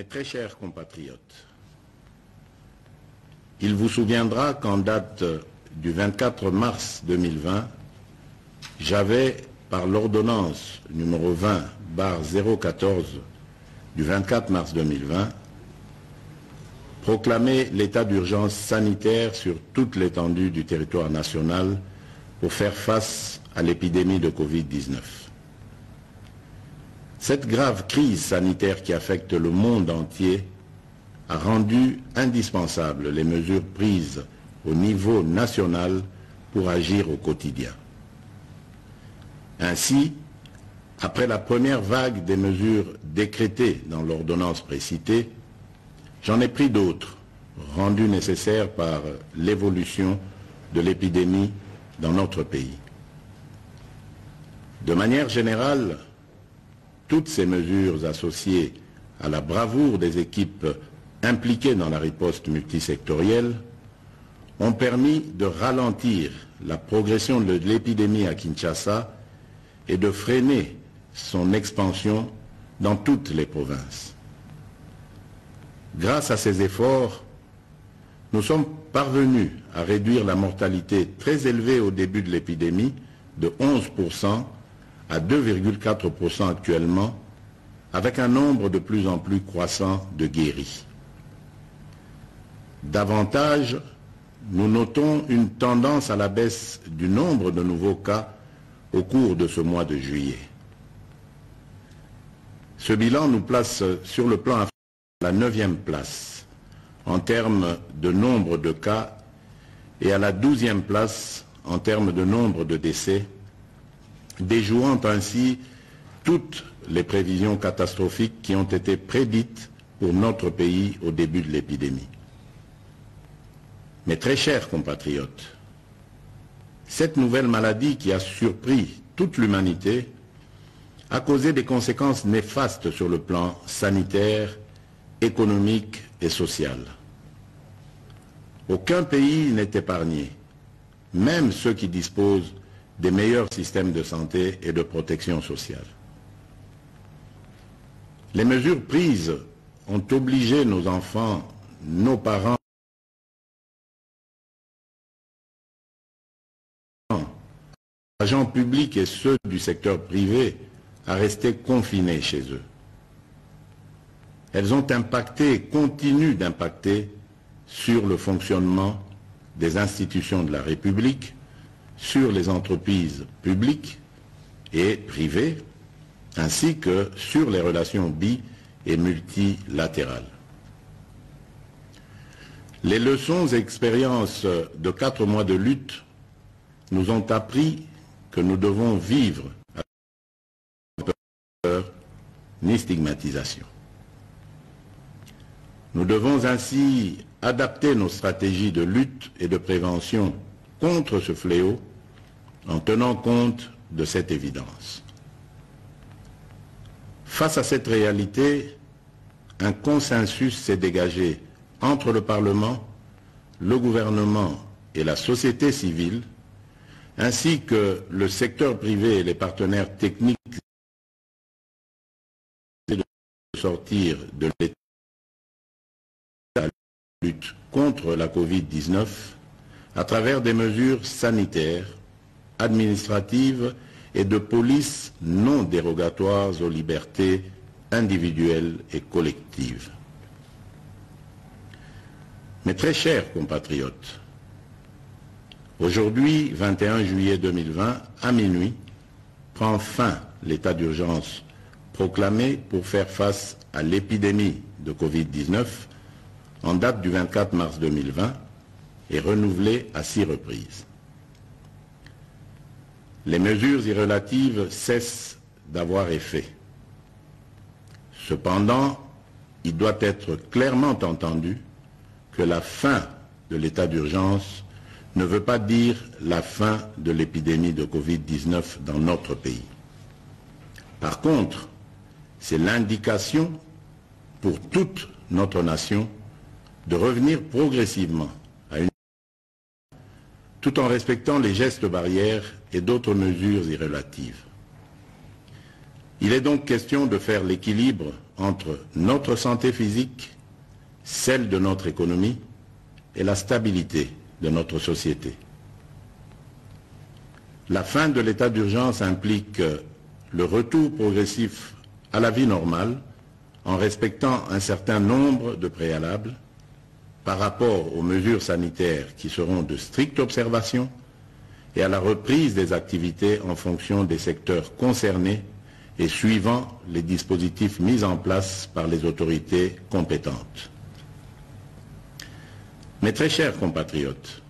Mes très chers compatriotes, il vous souviendra qu'en date du 24 mars 2020, j'avais, par l'ordonnance numéro 20/014 du 24 mars 2020, proclamé l'état d'urgence sanitaire sur toute l'étendue du territoire national pour faire face à l'épidémie de Covid-19. Cette grave crise sanitaire qui affecte le monde entier a rendu indispensables les mesures prises au niveau national pour agir au quotidien. Ainsi, après la première vague des mesures décrétées dans l'ordonnance précitée, j'en ai pris d'autres, rendues nécessaires par l'évolution de l'épidémie dans notre pays. De manière générale, toutes ces mesures associées à la bravoure des équipes impliquées dans la riposte multisectorielle ont permis de ralentir la progression de l'épidémie à Kinshasa et de freiner son expansion dans toutes les provinces. Grâce à ces efforts, nous sommes parvenus à réduire la mortalité très élevée au début de l'épidémie de 11% à 2,4% actuellement, avec un nombre de plus en plus croissant de guéris. Davantage, nous notons une tendance à la baisse du nombre de nouveaux cas au cours de ce mois de juillet. Ce bilan nous place sur le plan africain à la 9e place en termes de nombre de cas et à la 12e place en termes de nombre de décès, déjouant ainsi toutes les prévisions catastrophiques qui ont été prédites pour notre pays au début de l'épidémie. Mes très chers compatriotes, cette nouvelle maladie qui a surpris toute l'humanité a causé des conséquences néfastes sur le plan sanitaire, économique et social. Aucun pays n'est épargné, même ceux qui disposent des meilleurs systèmes de santé et de protection sociale. Les mesures prises ont obligé nos enfants, nos parents, agents publics et ceux du secteur privé à rester confinés chez eux. Elles ont impacté et continuent d'impacter sur le fonctionnement des institutions de la République, sur les entreprises publiques et privées, ainsi que sur les relations bi- et multilatérales. Les leçons et expériences de 4 mois de lutte nous ont appris que nous devons vivre avec peur ni stigmatisation. Nous devons ainsi adapter nos stratégies de lutte et de prévention contre ce fléau en tenant compte de cette évidence. Face à cette réalité, un consensus s'est dégagé entre le Parlement, le gouvernement et la société civile, ainsi que le secteur privé et les partenaires techniques de sortir de l'état de lutte contre la Covid-19 à travers des mesures sanitaires, administratives et de police non dérogatoires aux libertés individuelles et collectives. Mes très chers compatriotes, aujourd'hui, 21 juillet 2020, à minuit, prend fin l'état d'urgence proclamé pour faire face à l'épidémie de Covid-19 en date du 24 mars 2020 et renouvelé à 6 reprises. Les mesures y relatives cessent d'avoir effet. Cependant, il doit être clairement entendu que la fin de l'état d'urgence ne veut pas dire la fin de l'épidémie de Covid-19 dans notre pays. Par contre, c'est l'indication pour toute notre nation de revenir progressivement à une tout en respectant les gestes barrières et d'autres mesures y relatives. Il est donc question de faire l'équilibre entre notre santé physique, celle de notre économie et la stabilité de notre société. La fin de l'état d'urgence implique le retour progressif à la vie normale en respectant un certain nombre de préalables par rapport aux mesures sanitaires qui seront de stricte observation et à la reprise des activités en fonction des secteurs concernés et suivant les dispositifs mis en place par les autorités compétentes. Mes très chers compatriotes,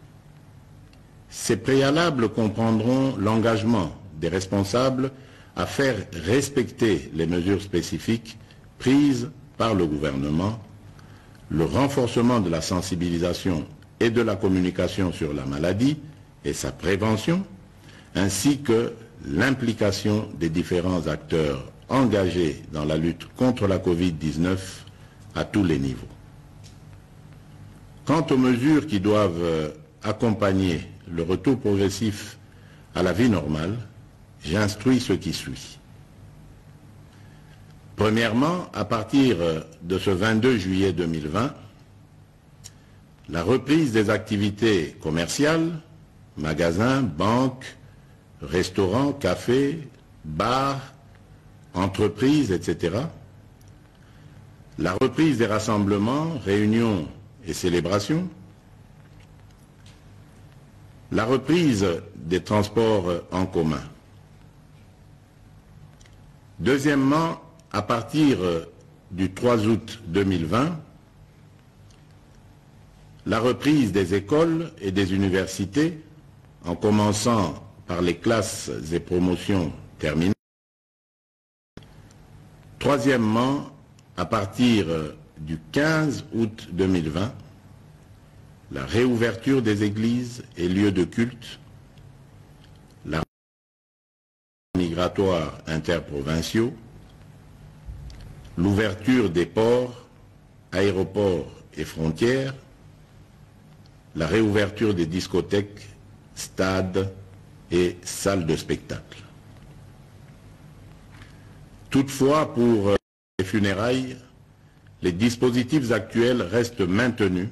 ces préalables comprendront l'engagement des responsables à faire respecter les mesures spécifiques prises par le gouvernement, le renforcement de la sensibilisation et de la communication sur la maladie et sa prévention, ainsi que l'implication des différents acteurs engagés dans la lutte contre la Covid-19 à tous les niveaux. Quant aux mesures qui doivent accompagner le retour progressif à la vie normale, j'instruis ce qui suit. Premièrement, à partir de ce 22 juillet 2020, la reprise des activités commerciales, magasins, banques, restaurants, cafés, bars, entreprises, etc. La reprise des rassemblements, réunions et célébrations. La reprise des transports en commun. Deuxièmement, à partir du 3 août 2020, la reprise des écoles et des universités, en commençant par les classes et promotions terminales. Troisièmement, à partir du 15 août 2020, la réouverture des églises et lieux de culte, la migratoire interprovinciaux, l'ouverture des ports, aéroports et frontières, la réouverture des discothèques, stades et salles de spectacle. Toutefois, pour les funérailles, les dispositifs actuels restent maintenus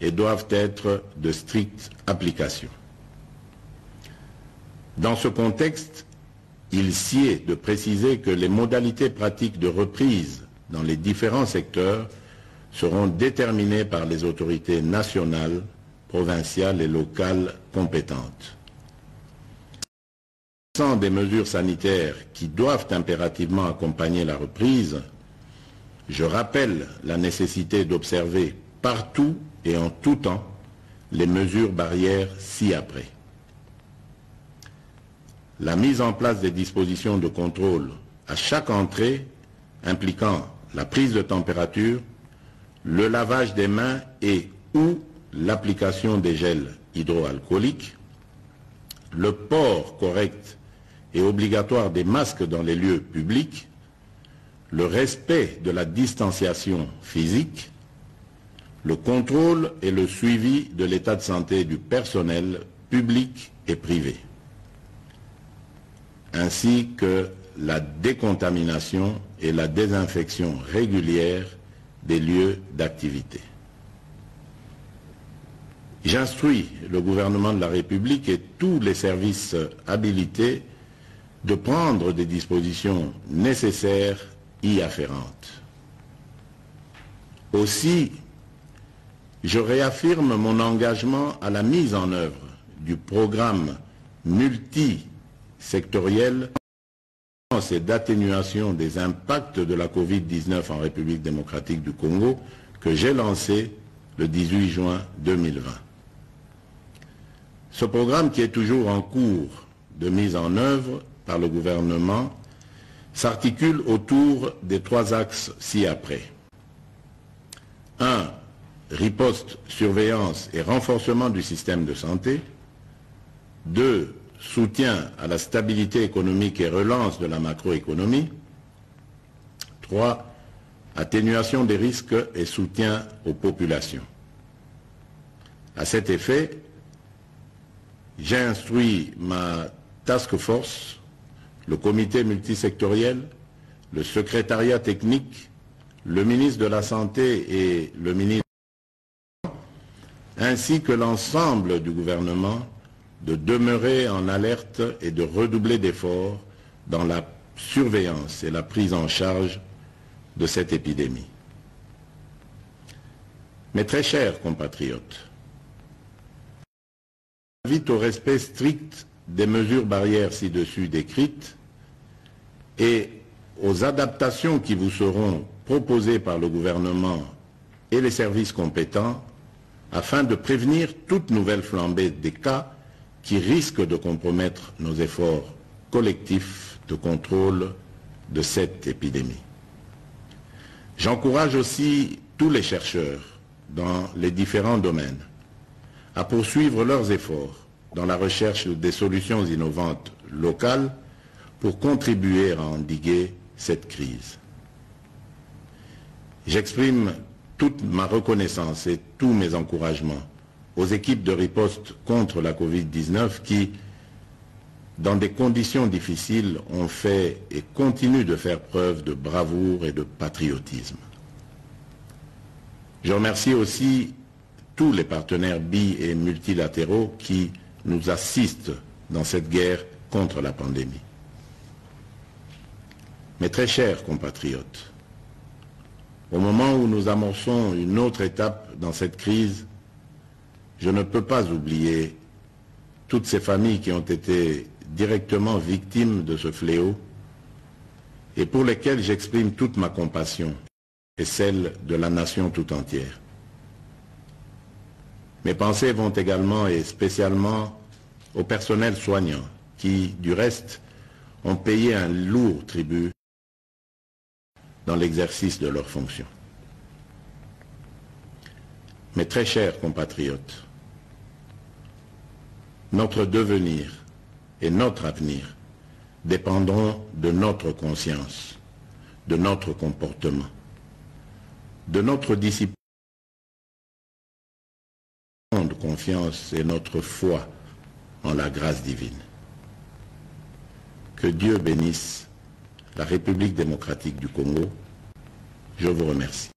et doivent être de stricte application. Dans ce contexte, il sied de préciser que les modalités pratiques de reprise dans les différents secteurs seront déterminées par les autorités nationales, provinciales et locales compétentes. Sans des mesures sanitaires qui doivent impérativement accompagner la reprise, je rappelle la nécessité d'observer partout et en tout temps les mesures barrières ci-après. La mise en place des dispositions de contrôle à chaque entrée impliquant la prise de température, le lavage des mains et ou l'application des gels hydroalcooliques, le port correct et obligatoire des masques dans les lieux publics, le respect de la distanciation physique, le contrôle et le suivi de l'état de santé du personnel public et privé, ainsi que la décontamination et la désinfection régulière des lieux d'activité. J'instruis le gouvernement de la République et tous les services habilités de prendre des dispositions nécessaires y afférentes. Aussi, je réaffirme mon engagement à la mise en œuvre du programme multisectoriel et d'atténuation des impacts de la Covid-19 en République démocratique du Congo que j'ai lancé le 18 juin 2020. Ce programme, qui est toujours en cours de mise en œuvre par le gouvernement, s'articule autour des trois axes ci-après. 1. Riposte, surveillance et renforcement du système de santé. 2. Soutien à la stabilité économique et relance de la macroéconomie. 3. Atténuation des risques et soutien aux populations. À cet effet, j'ai instruit ma task force, le comité multisectoriel le secrétariat technique, le ministre de la Santé et le ministre, ainsi que l'ensemble du gouvernement, de demeurer en alerte et de redoubler d'efforts dans la surveillance et la prise en charge de cette épidémie. Mes très chers compatriotes, j'invite au respect strict des mesures barrières ci-dessus décrites et aux adaptations qui vous seront proposées par le gouvernement et les services compétents afin de prévenir toute nouvelle flambée des cas qui risquent de compromettre nos efforts collectifs de contrôle de cette épidémie. J'encourage aussi tous les chercheurs dans les différents domaines à poursuivre leurs efforts dans la recherche des solutions innovantes locales pour contribuer à endiguer cette crise. J'exprime toute ma reconnaissance et tous mes encouragements aux équipes de riposte contre la Covid-19 qui, dans des conditions difficiles, ont fait et continuent de faire preuve de bravoure et de patriotisme. Je remercie aussi tous les partenaires bi- et multilatéraux qui nous assistent dans cette guerre contre la pandémie. Mes très chers compatriotes, au moment où nous amorçons une autre étape dans cette crise, je ne peux pas oublier toutes ces familles qui ont été directement victimes de ce fléau et pour lesquelles j'exprime toute ma compassion et celle de la nation tout entière. Mes pensées vont également et spécialement au personnel soignant qui, du reste, ont payé un lourd tribut dans l'exercice de leurs fonctions. Mes très chers compatriotes, notre devenir et notre avenir dépendront de notre conscience, de notre comportement, de notre discipline, de confiance et notre foi en la grâce divine. Que Dieu bénisse la République démocratique du Congo. Je vous remercie.